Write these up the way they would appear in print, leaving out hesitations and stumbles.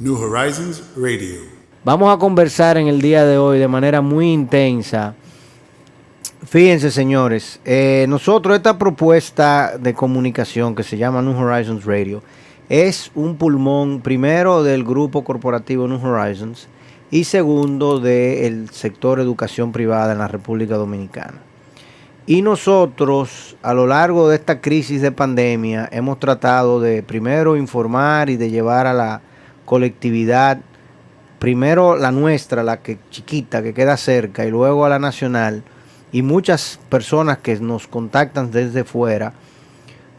New Horizons Radio. Vamos a conversar en el día de hoy de manera muy intensa. Fíjense, señores, nosotros esta propuesta de comunicación que se llama New Horizons Radio es un pulmón, primero, del grupo corporativo New Horizons y segundo, del sector educación privada en la República Dominicana. Y nosotros, a lo largo de esta crisis de pandemia, hemos tratado de primero informar y de llevar a la colectividad, primero la nuestra, la que chiquita, que queda cerca, y luego a la nacional, y muchas personas que nos contactan desde fuera,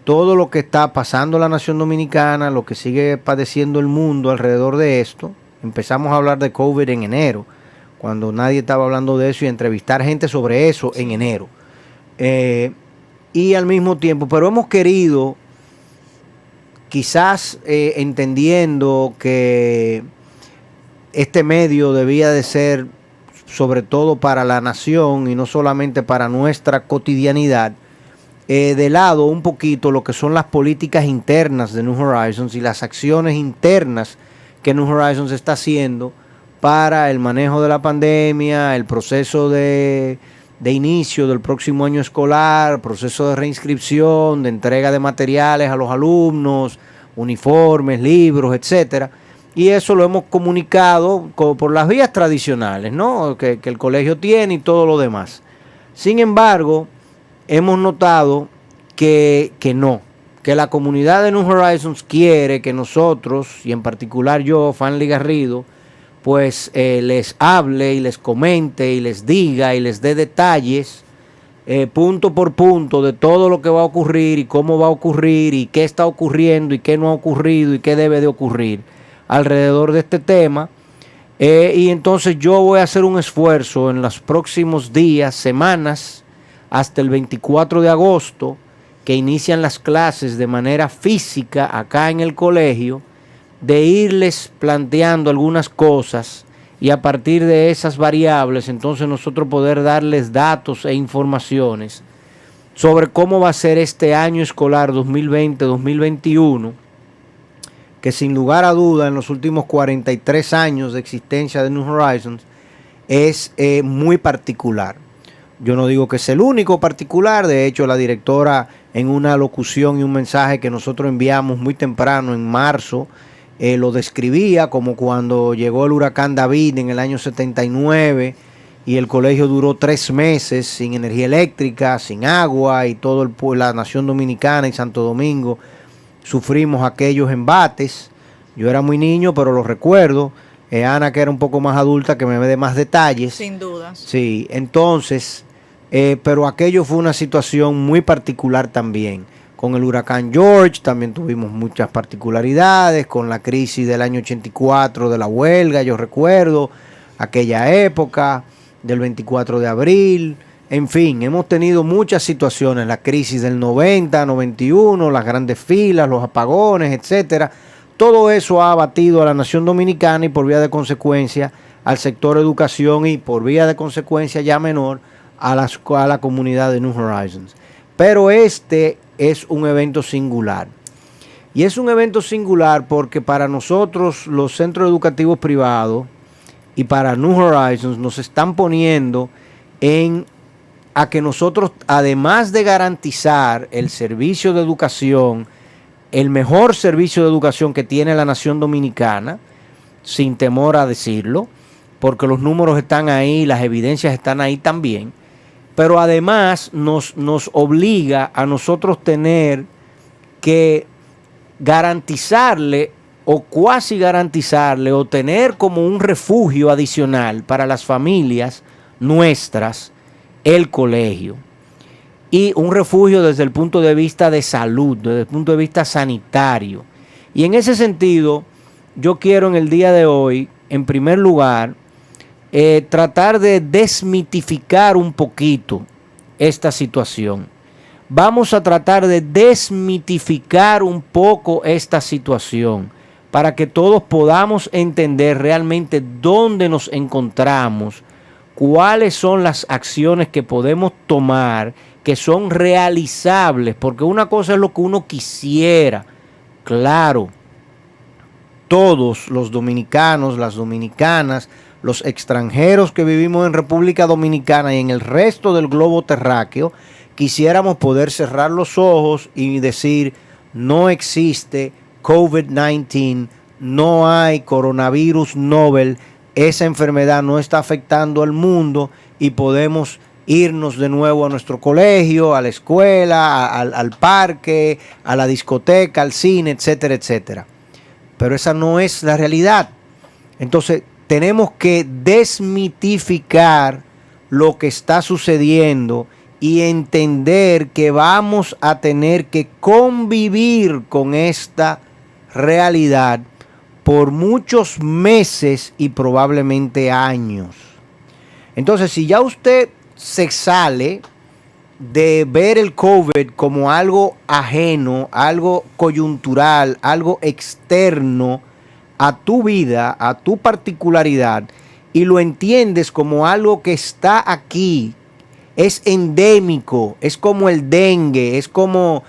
todo lo que está pasando en la nación dominicana, lo que sigue padeciendo el mundo alrededor de esto. Empezamos a hablar de COVID en enero, cuando nadie estaba hablando de eso, y entrevistar gente sobre eso en enero. Y al mismo tiempo, pero hemos querido, quizás entendiendo que este medio debía de ser sobre todo para la nación y no solamente para nuestra cotidianidad, de lado un poquito lo que son las políticas internas de New Horizons y las acciones internas que New Horizons está haciendo para el manejo de la pandemia, el proceso de inicio del próximo año escolar, proceso de reinscripción, de entrega de materiales a los alumnos, uniformes, libros, etcétera. Y eso lo hemos comunicado por las vías tradicionales, ¿no? Que el colegio tiene y todo lo demás. Sin embargo, hemos notado que la comunidad de New Horizons quiere que nosotros, y en particular yo, Fanly Garrido, pues les hable y les comente y les diga y les dé detalles punto por punto de todo lo que va a ocurrir y cómo va a ocurrir y qué está ocurriendo y qué no ha ocurrido y qué debe de ocurrir alrededor de este tema. Y entonces yo voy a hacer un esfuerzo en los próximos días, semanas, hasta el 24 de agosto, que inician las clases de manera física acá en el colegio, de irles planteando algunas cosas y a partir de esas variables entonces nosotros poder darles datos e informaciones sobre cómo va a ser este año escolar 2020-2021, que sin lugar a duda en los últimos 43 años de existencia de New Horizons es muy particular. Yo no digo que es el único particular, de hecho la directora en una locución y un mensaje que nosotros enviamos muy temprano en marzo, lo describía como cuando llegó el huracán David en el año 79 y el colegio duró 3 meses sin energía eléctrica, sin agua, y todo la nación dominicana y Santo Domingo sufrimos aquellos embates. Yo era muy niño, pero lo recuerdo. Ana, que era un poco más adulta, que me dé más detalles. Sin dudas. Sí, entonces, pero aquello fue una situación muy particular también. Con el huracán George también tuvimos muchas particularidades, con la crisis del año 84 de la huelga, yo recuerdo aquella época, del 24 de abril, en fin, hemos tenido muchas situaciones, la crisis del 90, 91, las grandes filas, los apagones, etcétera. Todo eso ha abatido a la nación dominicana y por vía de consecuencia al sector educación y por vía de consecuencia ya menor a la comunidad de New Horizons. Pero este es un evento singular. Y es un evento singular porque para nosotros los centros educativos privados y para New Horizons nos están poniendo a que nosotros, además de garantizar el servicio de educación, el mejor servicio de educación que tiene la nación dominicana, sin temor a decirlo, porque los números están ahí, las evidencias están ahí también, pero además nos obliga a nosotros tener que garantizarle o cuasi garantizarle o tener como un refugio adicional para las familias nuestras el colegio. Y un refugio desde el punto de vista de salud, desde el punto de vista sanitario. Y en ese sentido, yo quiero en el día de hoy, en primer lugar, tratar de desmitificar un poquito esta situación. Vamos a tratar de desmitificar un poco esta situación para que todos podamos entender realmente dónde nos encontramos, cuáles son las acciones que podemos tomar, que son realizables, porque una cosa es lo que uno quisiera, claro, todos los dominicanos, las dominicanas, los extranjeros que vivimos en República Dominicana y en el resto del globo terráqueo, quisiéramos poder cerrar los ojos y decir, no existe COVID-19, no hay coronavirus novel, esa enfermedad no está afectando al mundo y podemos irnos de nuevo a nuestro colegio, a la escuela, al parque, a la discoteca, al cine, etcétera, etcétera. Pero esa no es la realidad. Entonces, tenemos que desmitificar lo que está sucediendo y entender que vamos a tener que convivir con esta realidad por muchos meses y probablemente años. Entonces, si ya usted se sale de ver el COVID como algo ajeno, algo coyuntural, algo externo a tu vida, a tu particularidad, y lo entiendes como algo que está aquí, es endémico, es como el dengue, es como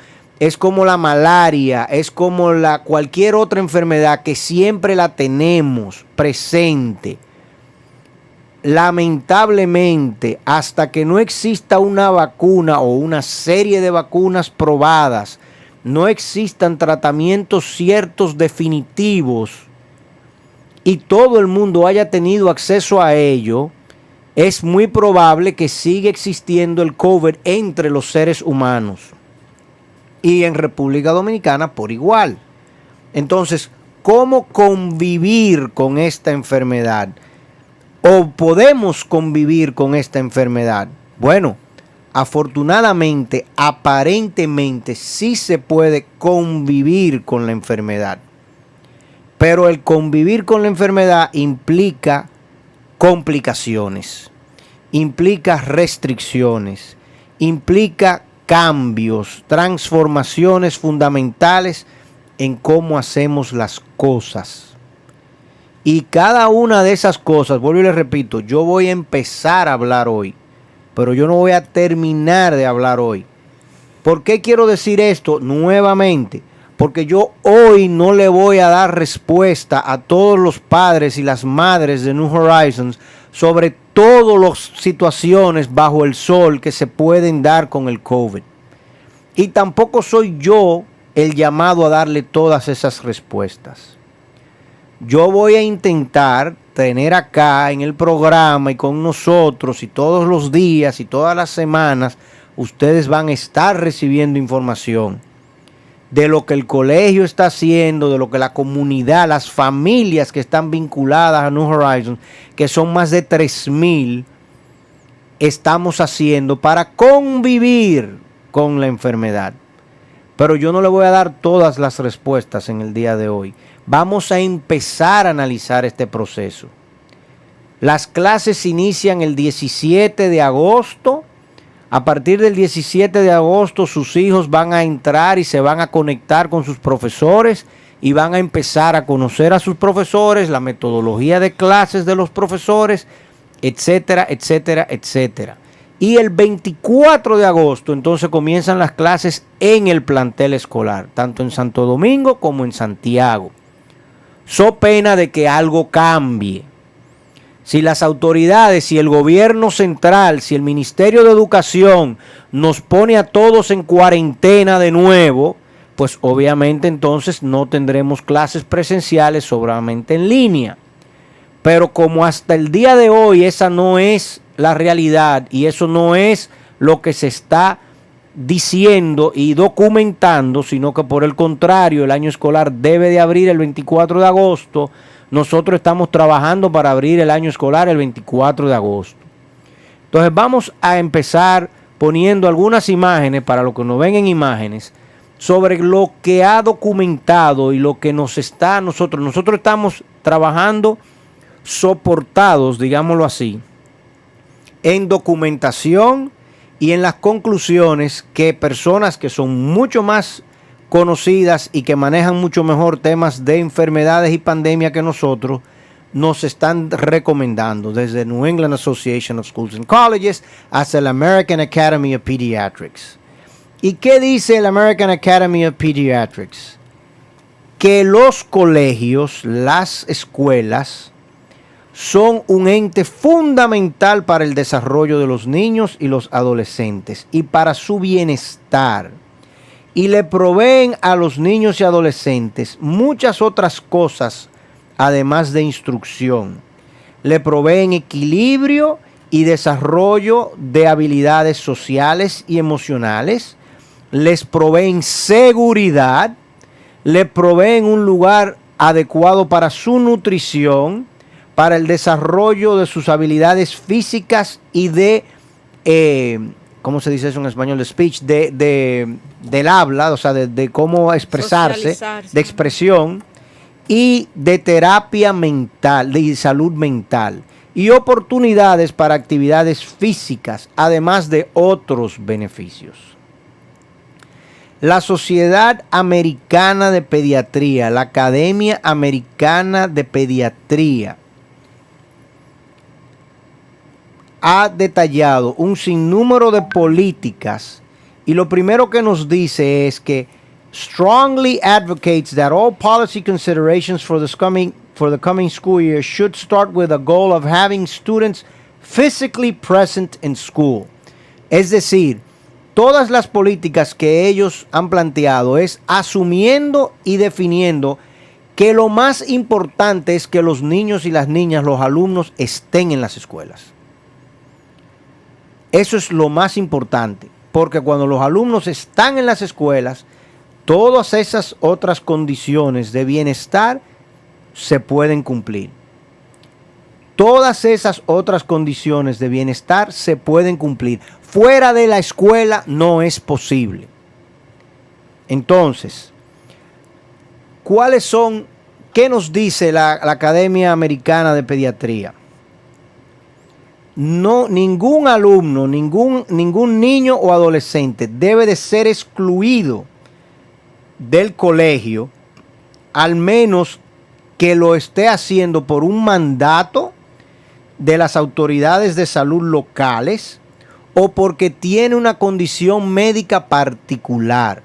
la malaria, es como cualquier otra enfermedad que siempre la tenemos presente. Lamentablemente, hasta que no exista una vacuna o una serie de vacunas probadas, no existan tratamientos ciertos definitivos y todo el mundo haya tenido acceso a ello, es muy probable que siga existiendo el COVID entre los seres humanos y en República Dominicana por igual. Entonces, ¿cómo convivir con esta enfermedad? ¿O podemos convivir con esta enfermedad? Bueno, afortunadamente, aparentemente sí se puede convivir con la enfermedad. Pero el convivir con la enfermedad implica complicaciones, implica restricciones, implica cambios, transformaciones fundamentales en cómo hacemos las cosas. Y cada una de esas cosas, vuelvo y les repito, yo voy a empezar a hablar hoy, pero yo no voy a terminar de hablar hoy. ¿Por qué quiero decir esto nuevamente? Porque yo hoy no le voy a dar respuesta a todos los padres y las madres de New Horizons sobre todas las situaciones bajo el sol que se pueden dar con el COVID. Y tampoco soy yo el llamado a darle todas esas respuestas. Yo voy a intentar tener acá en el programa y con nosotros y todos los días y todas las semanas, ustedes van a estar recibiendo información de lo que el colegio está haciendo, de lo que la comunidad, las familias que están vinculadas a New Horizons, que son más de 3,000, estamos haciendo para convivir con la enfermedad. Pero yo no le voy a dar todas las respuestas en el día de hoy. Vamos a empezar a analizar este proceso. Las clases inician el 17 de agosto. A partir del 17 de agosto sus hijos van a entrar y se van a conectar con sus profesores y van a empezar a conocer a sus profesores, la metodología de clases de los profesores, etcétera, etcétera, etcétera. Y el 24 de agosto entonces comienzan las clases en el plantel escolar, tanto en Santo Domingo como en Santiago. So pena de que algo cambie. Si las autoridades, si el gobierno central, si el Ministerio de Educación nos pone a todos en cuarentena de nuevo, pues obviamente entonces no tendremos clases presenciales, solamente en línea. Pero como hasta el día de hoy esa no es la realidad y eso no es lo que se está diciendo y documentando, sino que por el contrario el año escolar debe de abrir el 24 de agosto, nosotros estamos trabajando para abrir el año escolar el 24 de agosto. Entonces vamos a empezar poniendo algunas imágenes, para los que nos ven en imágenes, sobre lo que ha documentado y lo que nos está nosotros estamos trabajando soportados, digámoslo así, en documentación y en las conclusiones que personas que son mucho más conocidas y que manejan mucho mejor temas de enfermedades y pandemia que nosotros, nos están recomendando, desde New England Association of Schools and Colleges hasta la American Academy of Pediatrics. ¿Y qué dice la American Academy of Pediatrics? que los colegios, las escuelas, son un ente fundamental para el desarrollo de los niños y los adolescentes y para su bienestar. Y le proveen a los niños y adolescentes muchas otras cosas, además de instrucción. Le proveen equilibrio y desarrollo de habilidades sociales y emocionales. Les proveen seguridad. Le proveen un lugar adecuado para su nutrición, para el desarrollo de sus habilidades físicas y de, ¿cómo se dice eso en español? De speech, del habla, o sea, de cómo expresarse, de expresión y de terapia mental, de salud mental y oportunidades para actividades físicas, además de otros beneficios. La Sociedad Americana de Pediatría, la Academia Americana de Pediatría, ha detallado un sinnúmero de políticas y lo primero que nos dice es que strongly advocates that all policy considerations for the coming school year should start with a goal of having students physically present in school. Es decir, todas las políticas que ellos han planteado es asumiendo y definiendo que lo más importante es que los niños y las niñas, los alumnos, estén en las escuelas. Eso es lo más importante, porque cuando los alumnos están en las escuelas, todas esas otras condiciones de bienestar se pueden cumplir. Todas esas otras condiciones de bienestar se pueden cumplir. Fuera de la escuela no es posible. Entonces, ¿qué nos dice la Academia Americana de Pediatría? No, ningún alumno, ningún niño o adolescente debe de ser excluido del colegio, al menos que lo esté haciendo por un mandato de las autoridades de salud locales o porque tiene una condición médica particular.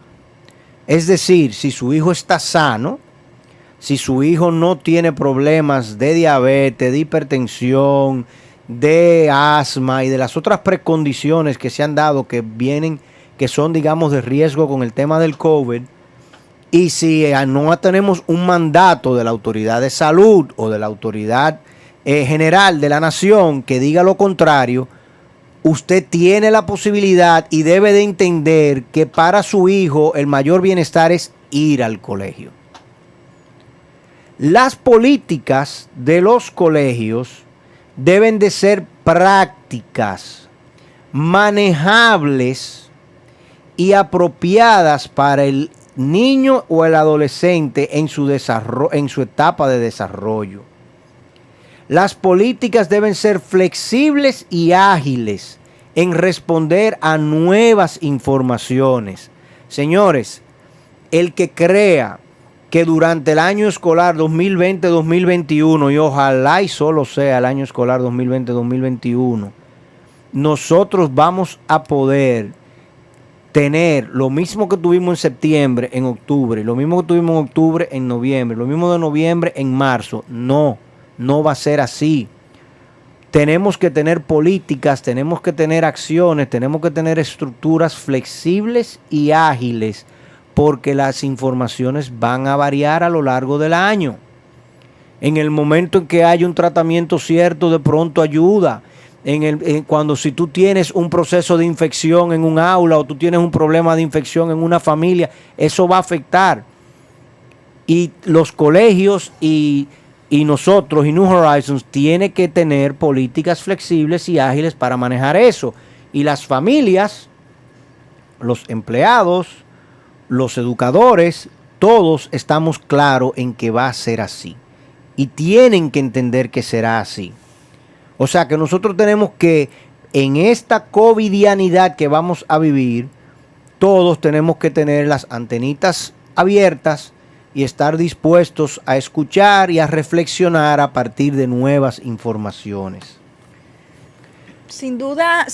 Es decir, si su hijo está sano, si su hijo no tiene problemas de diabetes, de hipertensión, de asma y de las otras precondiciones que se han dado que son, digamos, de riesgo con el tema del COVID, y si no tenemos un mandato de la autoridad de salud o de la autoridad general de la nación que diga lo contrario, usted tiene la posibilidad y debe de entender que para su hijo el mayor bienestar es ir al colegio. Las políticas de los colegios deben de ser prácticas, manejables y apropiadas para el niño o el adolescente en su etapa de desarrollo. Las políticas deben ser flexibles y ágiles en responder a nuevas informaciones. Señores, el que crea que durante el año escolar 2020-2021, y ojalá y solo sea el año escolar 2020-2021, nosotros vamos a poder tener lo mismo que tuvimos en septiembre, en octubre, lo mismo que tuvimos en octubre, en noviembre, lo mismo de noviembre, en marzo. No va a ser así. Tenemos que tener políticas, tenemos que tener acciones, tenemos que tener estructuras flexibles y ágiles, porque las informaciones van a variar a lo largo del año. En el momento en que haya un tratamiento cierto, de pronto ayuda. Cuando si tú tienes un proceso de infección en un aula o tú tienes un problema de infección en una familia, eso va a afectar. Y los colegios y nosotros y New Horizons tiene que tener políticas flexibles y ágiles para manejar eso. Y las familias, los empleados, los educadores, todos estamos claros en que va a ser así. Y tienen que entender que será así. O sea que nosotros tenemos que, en esta covidianidad que vamos a vivir, todos tenemos que tener las antenitas abiertas y estar dispuestos a escuchar y a reflexionar a partir de nuevas informaciones. Sin duda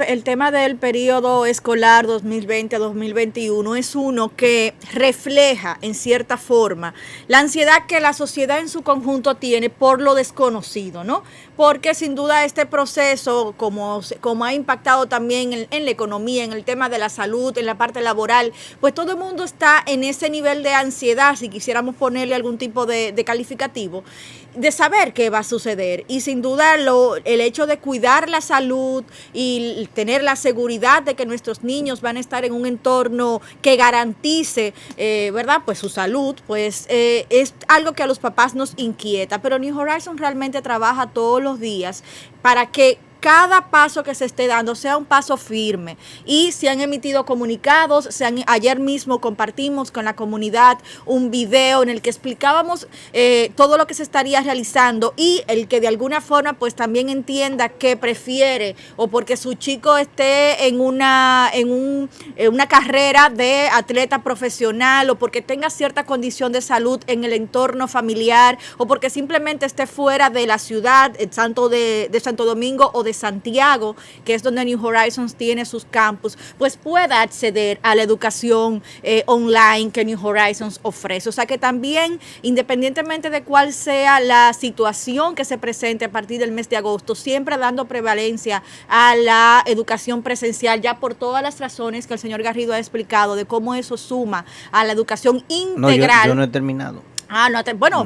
el tema del periodo escolar 2020 a 2021 es uno que refleja en cierta forma la ansiedad que la sociedad en su conjunto tiene por lo desconocido, ¿no? Porque sin duda este proceso, como ha impactado también en la economía, en el tema de la salud, en la parte laboral, pues todo el mundo está en ese nivel de ansiedad, si quisiéramos ponerle algún tipo de calificativo, de saber qué va a suceder. Y sin duda el hecho de cuidar la salud y tener la seguridad de que nuestros niños van a estar en un entorno que garantice, ¿verdad? Pues su salud, pues es algo que a los papás nos inquieta. Pero New Horizons realmente trabaja todos los días para que cada paso que se esté dando sea un paso firme, y se han emitido comunicados, ayer mismo compartimos con la comunidad un video en el que explicábamos todo lo que se estaría realizando, y el que de alguna forma pues también entienda que prefiere, o porque su chico esté en una carrera de atleta profesional, o porque tenga cierta condición de salud en el entorno familiar, o porque simplemente esté fuera de la ciudad de Santo Domingo o de Santiago, que es donde New Horizons tiene sus campus, pues pueda acceder a la educación online que New Horizons ofrece. O sea que también, independientemente de cuál sea la situación que se presente a partir del mes de agosto, siempre dando prevalencia a la educación presencial, ya por todas las razones que el señor Garrido ha explicado de cómo eso suma a la educación integral. No, yo no he terminado.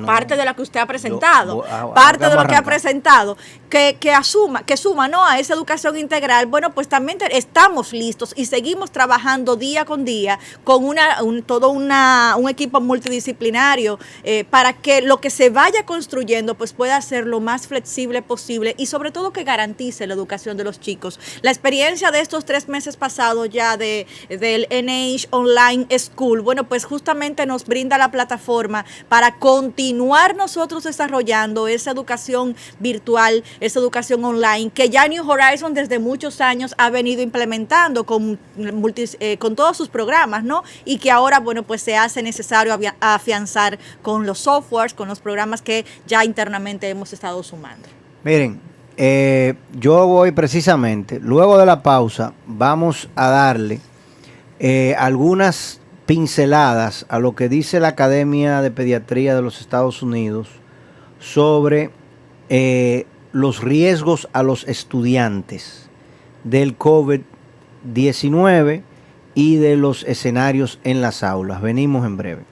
Parte de lo que usted ha presentado, parte de lo que ha presentado, que suma, ¿no?, a esa educación integral. Bueno, pues también estamos listos y seguimos trabajando día con día con un equipo multidisciplinario para que lo que se vaya construyendo pues pueda ser lo más flexible posible, y sobre todo que garantice la educación de los chicos. La experiencia de estos 3 meses pasados ya del NH Online School, bueno, pues justamente nos brinda la plataforma para continuar nosotros desarrollando esa educación virtual, esa educación online, que ya New Horizons desde muchos años ha venido implementando con todos sus programas, ¿no? Y que ahora, bueno, pues se hace necesario afianzar con los softwares, con los programas que ya internamente hemos estado sumando. Miren, yo voy precisamente, luego de la pausa, vamos a darle algunas pinceladas a lo que dice la Academia de Pediatría de los Estados Unidos sobre los riesgos a los estudiantes del COVID-19 y de los escenarios en las aulas. Venimos en breve.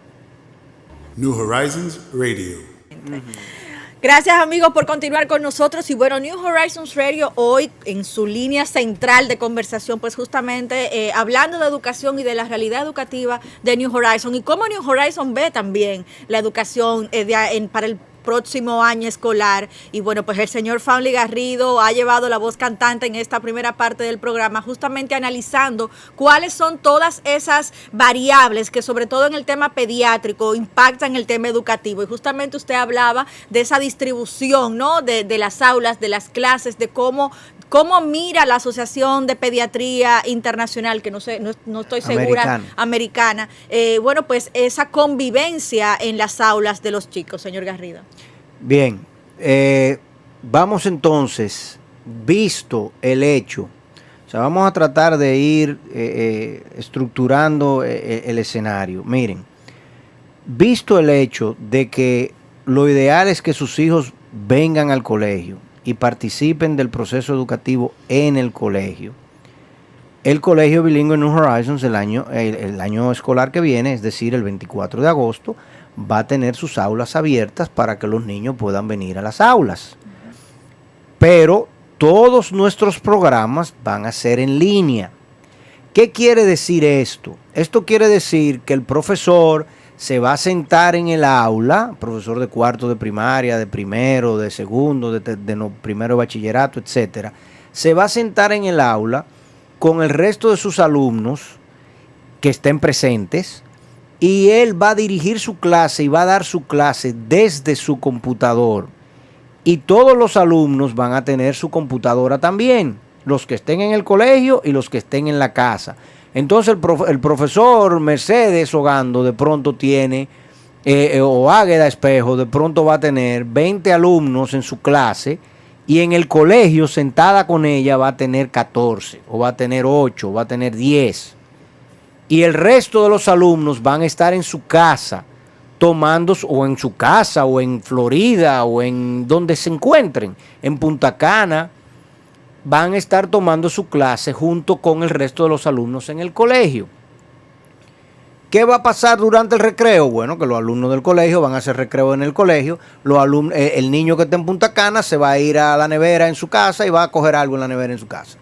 New Horizons Radio. Gracias, amigos, por continuar con nosotros. Y bueno, New Horizons Radio hoy en su línea central de conversación, pues justamente hablando de educación y de la realidad educativa de New Horizons, y cómo New Horizons ve también la educación para el próximo año escolar. Y bueno, pues el señor Faunly Garrido ha llevado la voz cantante en esta primera parte del programa, justamente analizando cuáles son todas esas variables que sobre todo en el tema pediátrico impactan el tema educativo. Y justamente usted hablaba de esa distribución, ¿no?, de las aulas, de las clases, de cómo mira la Asociación de Pediatría Internacional, que no estoy segura, americana. Bueno, pues esa convivencia en las aulas de los chicos, señor Garrido. Bien, vamos entonces, visto el hecho, o sea, vamos a tratar de ir estructurando el escenario. Miren, visto el hecho de que lo ideal es que sus hijos vengan al colegio y participen del proceso educativo en el colegio. El Colegio Bilingüe New Horizons el año escolar que viene, es decir, el 24 de agosto, va a tener sus aulas abiertas para que los niños puedan venir a las aulas. Pero todos nuestros programas van a ser en línea. ¿Qué quiere decir esto? Esto quiere decir que el profesor se va a sentar en el aula, profesor de cuarto de primaria, de primero, de segundo, de primero de bachillerato, etcétera, se va a sentar en el aula con el resto de sus alumnos que estén presentes, y él va a dirigir su clase y va a dar su clase desde su computador. Y todos los alumnos van a tener su computadora también, los que estén en el colegio y los que estén en la casa. Entonces el profesor Mercedes Ogando de pronto tiene, o Águeda Espejo de pronto va a tener 20 alumnos en su clase, Y en el colegio, sentada con ella, va a tener 14, o va a tener 8, o va a tener 10. Y el resto de los alumnos van a estar en su casa, tomando, o en su casa, o en Florida, o en donde se encuentren, en Punta Cana, van a estar tomando su clase junto con el resto de los alumnos en el colegio. ¿Qué va a pasar durante el recreo? Bueno, que los alumnos del colegio van a hacer recreo en el colegio. El niño que está en Punta Cana se va a ir a la nevera en su casa y va a coger algo en la nevera en su casa.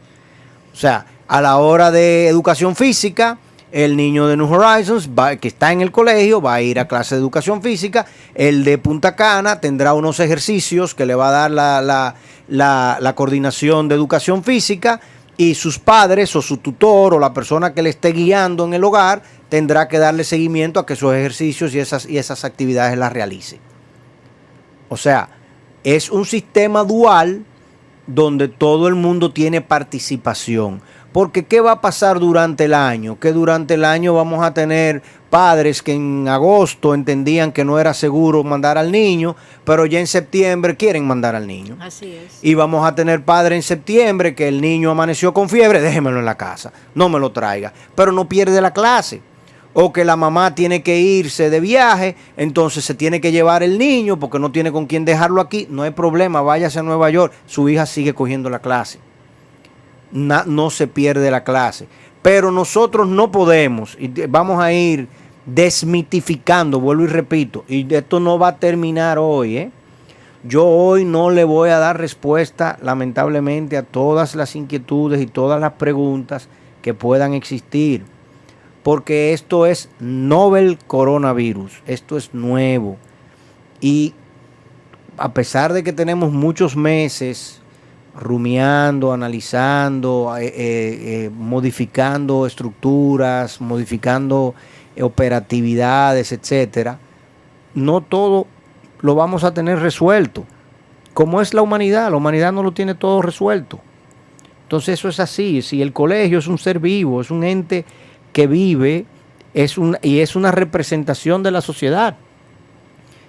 O sea, a la hora de educación física, el niño de New Horizons, que está en el colegio, va a ir a clase de educación física. El de Punta Cana tendrá unos ejercicios que le va a dar la coordinación de educación física, y sus padres o su tutor o la persona que le esté guiando en el hogar tendrá que darle seguimiento a que esos ejercicios y esas actividades las realice. O sea, es un sistema dual donde todo el mundo tiene participación. Porque ¿qué va a pasar durante el año? Que durante el año vamos a tener padres que en agosto entendían que no era seguro mandar al niño, pero ya en septiembre quieren mandar al niño. Así es. Y vamos a tener padres en septiembre que el niño amaneció con fiebre, déjemelo en la casa, no me lo traiga, pero no pierde la clase. O que la mamá tiene que irse de viaje, entonces se tiene que llevar el niño porque no tiene con quién dejarlo aquí. No hay problema, váyase a Nueva York, su hija sigue cogiendo la clase. No se pierde la clase. Pero nosotros no podemos, y vamos a ir desmitificando, vuelvo y repito, y esto no va a terminar hoy, ¿eh? Yo hoy no le voy a dar respuesta, lamentablemente, a todas las inquietudes y todas las preguntas que puedan existir, porque esto es novel coronavirus, esto es nuevo, y a pesar de que tenemos muchos meses rumiando, analizando, modificando estructuras, modificando operatividades, etcétera, no todo lo vamos a tener resuelto. Como es la humanidad no lo tiene todo resuelto. Entonces eso es así. Si el colegio es un ser vivo, es un ente que vive, y es una representación de la sociedad.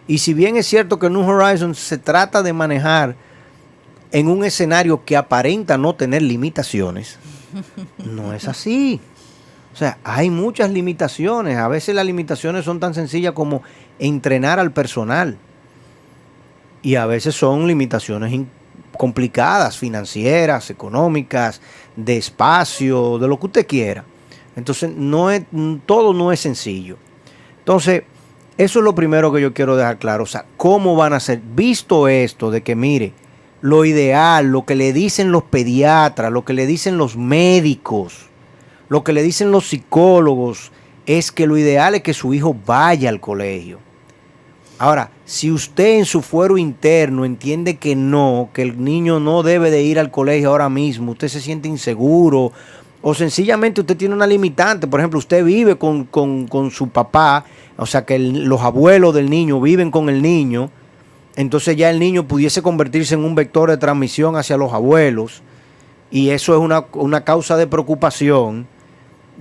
Y si bien es cierto que New Horizons se trata de manejar en un escenario que aparenta no tener limitaciones, no es así. O sea, hay muchas limitaciones. A veces las limitaciones son tan sencillas como entrenar al personal. Y a veces son limitaciones complicadas, financieras, económicas, de espacio, de lo que usted quiera. Entonces, todo no es sencillo. Entonces, eso es lo primero que yo quiero dejar claro. O sea, ¿cómo van a ser? Visto esto de que, mire, lo ideal, lo que le dicen los pediatras, lo que le dicen los médicos, lo que le dicen los psicólogos, es que lo ideal es que su hijo vaya al colegio. Ahora, si usted en su fuero interno entiende que no, que el niño no debe de ir al colegio ahora mismo, usted se siente inseguro, o sencillamente usted tiene una limitante, por ejemplo, usted vive con su papá, o sea que los abuelos del niño viven con el niño, entonces ya el niño pudiese convertirse en un vector de transmisión hacia los abuelos, y eso es una causa de preocupación.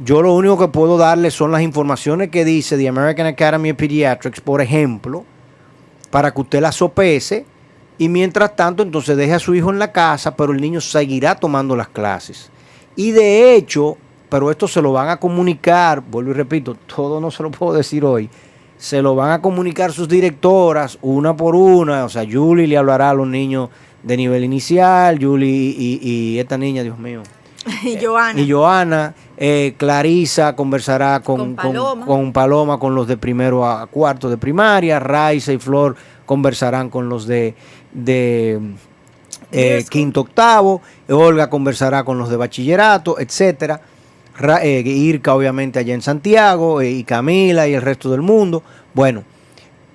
Yo lo único que puedo darle son las informaciones que dice The American Academy of Pediatrics, por ejemplo, para que usted las sopese, y mientras tanto entonces deje a su hijo en la casa, pero el niño seguirá tomando las clases. Y de hecho, pero esto se lo van a comunicar, vuelvo y repito, todo no se lo puedo decir hoy, se lo van a comunicar sus directoras una por una. O sea, Julie le hablará a los niños de nivel inicial, Julie y esta niña, Dios mío, Y Joana. Clarisa conversará con Paloma, con los de primero a cuarto de primaria. Raiza y Flor conversarán con los de quinto octavo. Olga conversará con los de bachillerato, etcétera. Irka obviamente allá en Santiago, y Camila y el resto del mundo. Bueno,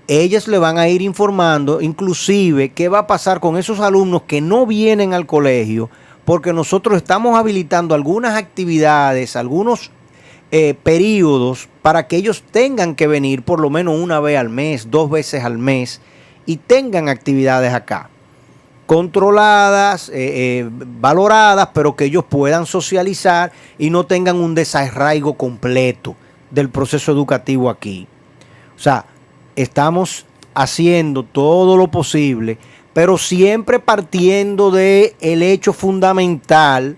ellas le van a ir informando inclusive qué va a pasar con esos alumnos que no vienen al colegio, porque nosotros estamos habilitando algunas actividades, algunos periodos para que ellos tengan que venir por lo menos una vez al mes, 2 veces al mes, y tengan actividades acá, controladas, valoradas, pero que ellos puedan socializar y no tengan un desarraigo completo del proceso educativo aquí. O sea, estamos haciendo todo lo posible pero siempre partiendo de el hecho fundamental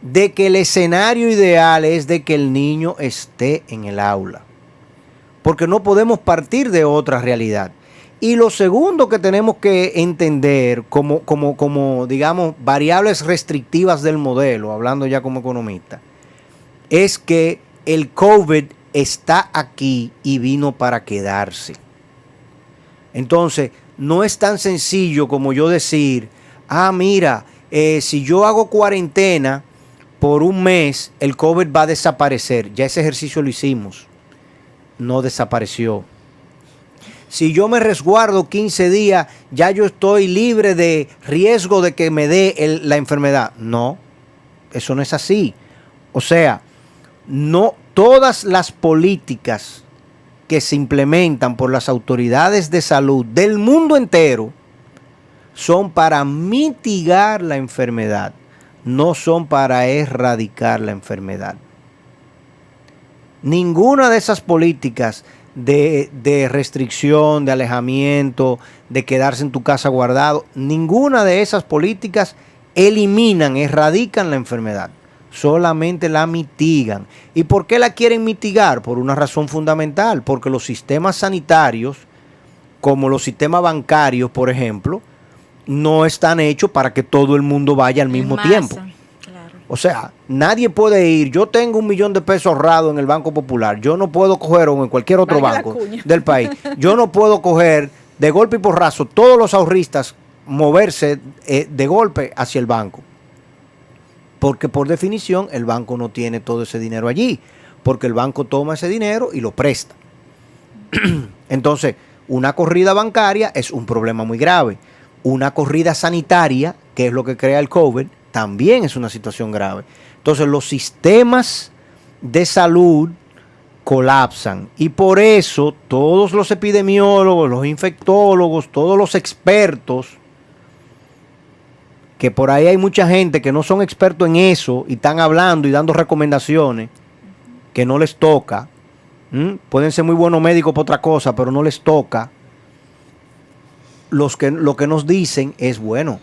de que el escenario ideal es de que el niño esté en el aula, porque no podemos partir de otra realidad. Y lo segundo que tenemos que entender como digamos, variables restrictivas del modelo, hablando ya como economista, es que el COVID está aquí y vino para quedarse. Entonces, no es tan sencillo como yo decir, mira, si yo hago cuarentena por un mes, el COVID va a desaparecer. Ya ese ejercicio lo hicimos. No desapareció. Si yo me resguardo 15 días, ya yo estoy libre de riesgo de que me dé la enfermedad. No, eso no es así. O sea, no todas las políticas que se implementan por las autoridades de salud del mundo entero son para mitigar la enfermedad, no son para erradicar la enfermedad. Ninguna de esas políticas de restricción, de alejamiento, de quedarse en tu casa guardado, ninguna de esas políticas eliminan, erradican la enfermedad, solamente la mitigan. ¿Y por qué la quieren mitigar? Por una razón fundamental, porque los sistemas sanitarios, como los sistemas bancarios, por ejemplo, no están hechos para que todo el mundo vaya al mismo tiempo. O sea, nadie puede ir. Yo tengo $1 millón de pesos ahorrado en el Banco Popular. Yo no puedo coger, o en cualquier otro banco del país. Yo no puedo coger de golpe y porrazo todos los ahorristas, moverse de golpe hacia el banco. Porque por definición el banco no tiene todo ese dinero allí. Porque el banco toma ese dinero y lo presta. Entonces, una corrida bancaria es un problema muy grave. Una corrida sanitaria, que es lo que crea el COVID, también es una situación grave. Entonces los sistemas de salud colapsan y por eso todos los epidemiólogos, los infectólogos, todos los expertos, que por ahí hay mucha gente que no son expertos en eso y están hablando y dando recomendaciones que no les toca. Pueden ser muy buenos médicos por otra cosa, pero no les toca. Lo que nos dicen es, bueno,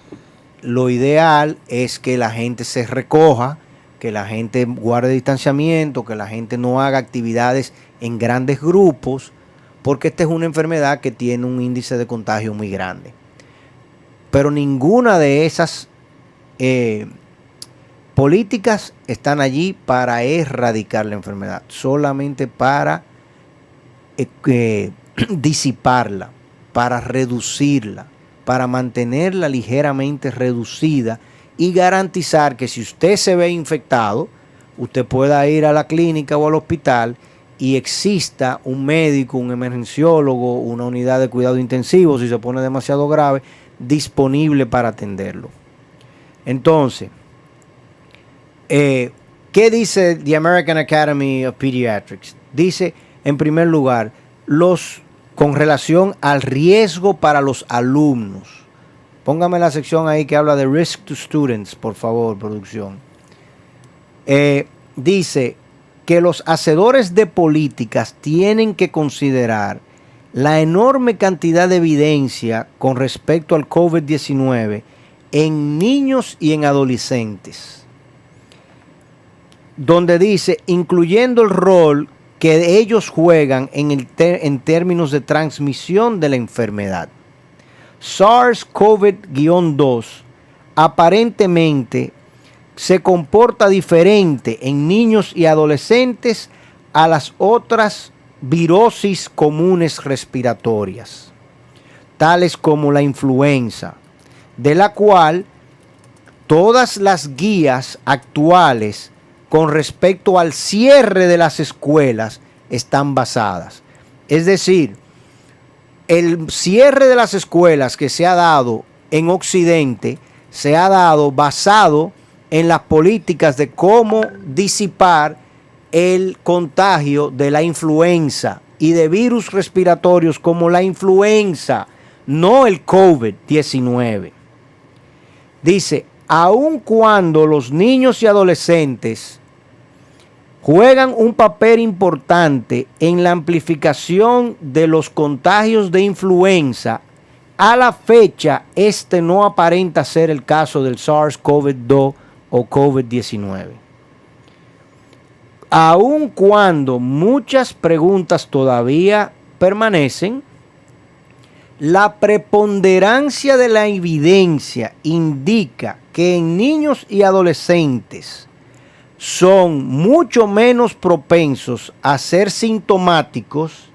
lo ideal es que la gente se recoja, que la gente guarde distanciamiento, que la gente no haga actividades en grandes grupos, porque esta es una enfermedad que tiene un índice de contagio muy grande. Pero ninguna de esas políticas están allí para erradicar la enfermedad, solamente para disiparla, para reducirla, para mantenerla ligeramente reducida y garantizar que si usted se ve infectado, usted pueda ir a la clínica o al hospital y exista un médico, un emergenciólogo, una unidad de cuidado intensivo, si se pone demasiado grave, disponible para atenderlo. Entonces, ¿qué dice the American Academy of Pediatrics? Dice, en primer lugar, con relación al riesgo para los alumnos. Póngame la sección ahí que habla de risk to students, por favor, producción. Dice que los hacedores de políticas tienen que considerar la enorme cantidad de evidencia con respecto al COVID-19 en niños y en adolescentes, donde dice, incluyendo el rol que ellos juegan en términos de transmisión de la enfermedad. SARS-CoV-2 aparentemente se comporta diferente en niños y adolescentes a las otras virosis comunes respiratorias, tales como la influenza, de la cual todas las guías actuales con respecto al cierre de las escuelas están basadas. Es decir, el cierre de las escuelas que se ha dado en Occidente se ha dado basado en las políticas de cómo disipar el contagio de la influenza y de virus respiratorios como la influenza, no el COVID-19. Dice, aun cuando los niños y adolescentes juegan un papel importante en la amplificación de los contagios de influenza A la fecha, este no aparenta ser el caso del SARS-CoV-2 o COVID-19. Aun cuando muchas preguntas todavía permanecen, la preponderancia de la evidencia indica que en niños y adolescentes son mucho menos propensos a ser sintomáticos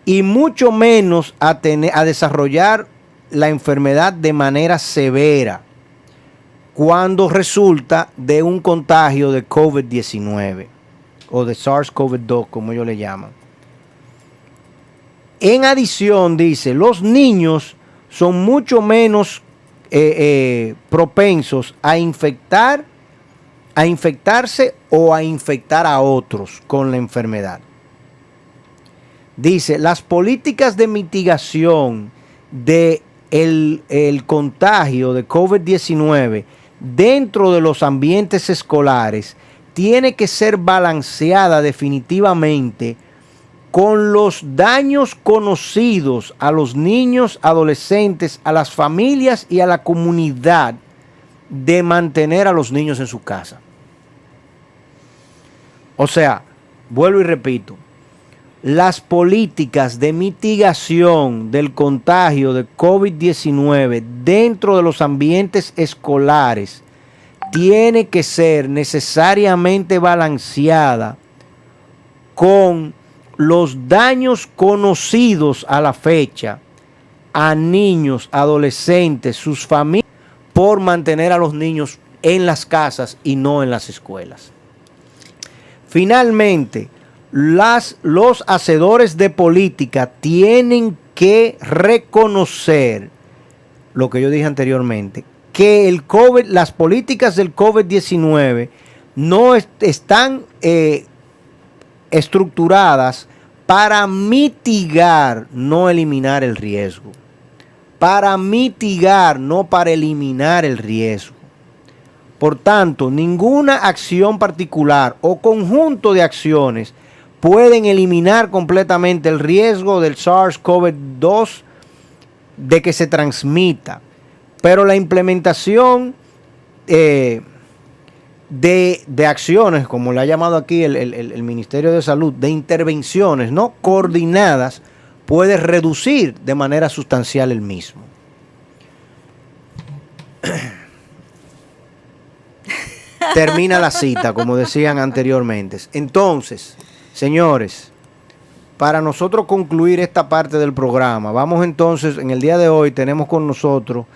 y mucho menos a desarrollar la enfermedad de manera severa cuando resulta de un contagio de COVID-19 o de SARS-CoV-2, como ellos le llaman. En adición, dice, los niños son mucho menos propensos a infectarse o a infectar a otros con la enfermedad. Dice, las políticas de mitigación del contagio de COVID-19 dentro de los ambientes escolares tiene que ser balanceada definitivamente con los daños conocidos a los niños, adolescentes, a las familias y a la comunidad de mantener a los niños en su casa. O sea, vuelvo y repito, las políticas de mitigación del contagio de COVID-19 dentro de los ambientes escolares tiene que ser necesariamente balanceada con los daños conocidos a la fecha a niños, adolescentes, sus familias, por mantener a los niños en las casas y no en las escuelas. Finalmente, los hacedores de política tienen que reconocer lo que yo dije anteriormente, que las políticas del COVID-19 no están estructuradas para mitigar, no eliminar el riesgo. Para mitigar, no para eliminar el riesgo. Por tanto, ninguna acción particular o conjunto de acciones pueden eliminar completamente el riesgo del SARS-CoV-2 de que se transmita. Pero la implementación de acciones, como le ha llamado aquí el Ministerio de Salud, de intervenciones no coordinadas, puede reducir de manera sustancial el mismo. Termina la cita, como decían anteriormente. Entonces, señores, para nosotros concluir esta parte del programa, vamos entonces, en el día de hoy tenemos con nosotros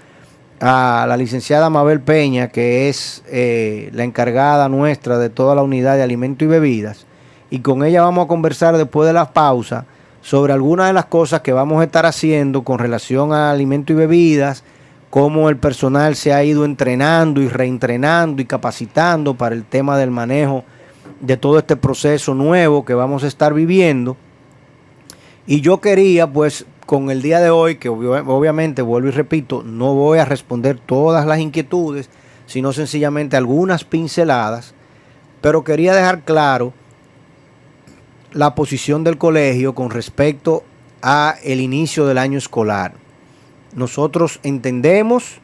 a la licenciada Mabel Peña, que es la encargada nuestra de toda la unidad de alimentos y bebidas, y con ella vamos a conversar después de la pausa sobre algunas de las cosas que vamos a estar haciendo con relación a alimentos y bebidas, cómo el personal se ha ido entrenando y reentrenando y capacitando para el tema del manejo de todo este proceso nuevo que vamos a estar viviendo. Y yo quería, pues, con el día de hoy, que obviamente, vuelvo y repito, no voy a responder todas las inquietudes, sino sencillamente algunas pinceladas, pero quería dejar claro la posición del colegio con respecto a el inicio del año escolar. Nosotros entendemos,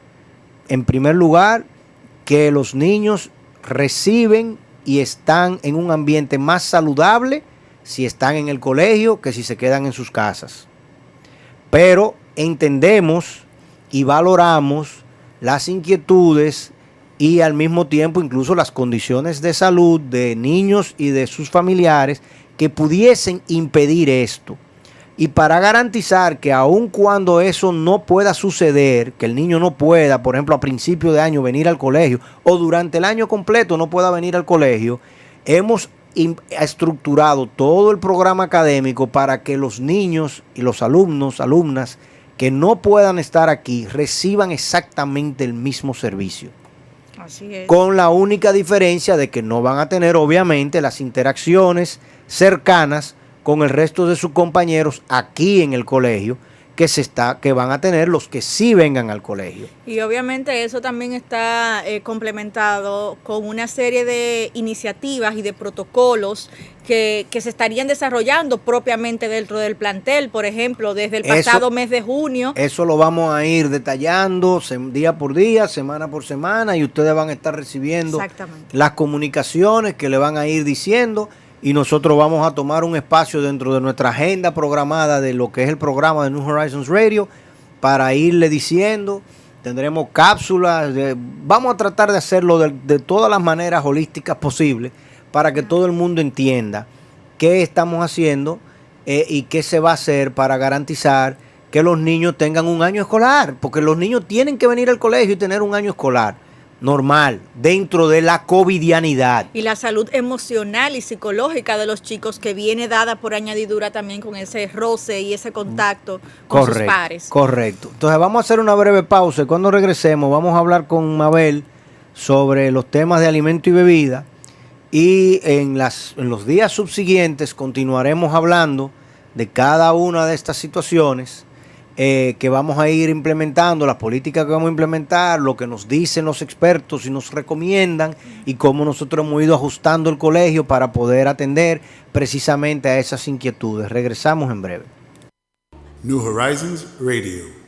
en primer lugar, que los niños reciben y están en un ambiente más saludable si están en el colegio que si se quedan en sus casas. Pero entendemos y valoramos las inquietudes y al mismo tiempo incluso las condiciones de salud de niños y de sus familiares que pudiesen impedir esto. Y para garantizar que aun cuando eso no pueda suceder, que el niño no pueda, por ejemplo, a principio de año venir al colegio o durante el año completo no pueda venir al colegio, hemos estructurado todo el programa académico para que los niños y los alumnos, alumnas que no puedan estar aquí reciban exactamente el mismo servicio. Así es. Con la única diferencia de que no van a tener obviamente las interacciones cercanas con el resto de sus compañeros aquí en el colegio, que van a tener los que sí vengan al colegio. Y obviamente eso también está complementado con una serie de iniciativas y de protocolos que se estarían desarrollando propiamente dentro del plantel, por ejemplo, desde el pasado mes de junio. Eso lo vamos a ir detallando día por día, semana por semana, y ustedes van a estar recibiendo las comunicaciones que le van a ir diciendo, y nosotros vamos a tomar un espacio dentro de nuestra agenda programada de lo que es el programa de New Horizons Radio para irle diciendo. Tendremos cápsulas, vamos a tratar de hacerlo de todas las maneras holísticas posibles para que todo el mundo entienda qué estamos haciendo y qué se va a hacer para garantizar que los niños tengan un año escolar, porque los niños tienen que venir al colegio y tener un año escolar normal, dentro de la covidianidad. Y la salud emocional y psicológica de los chicos, que viene dada por añadidura también con ese roce y ese contacto con sus pares. Correcto. Entonces vamos a hacer una breve pausa y cuando regresemos vamos a hablar con Mabel sobre los temas de alimento y bebida, y en los días subsiguientes continuaremos hablando de cada una de estas situaciones que vamos a ir implementando, las políticas que vamos a implementar, lo que nos dicen los expertos y nos recomiendan, y cómo nosotros hemos ido ajustando el colegio para poder atender precisamente a esas inquietudes. Regresamos en breve. New Horizons Radio.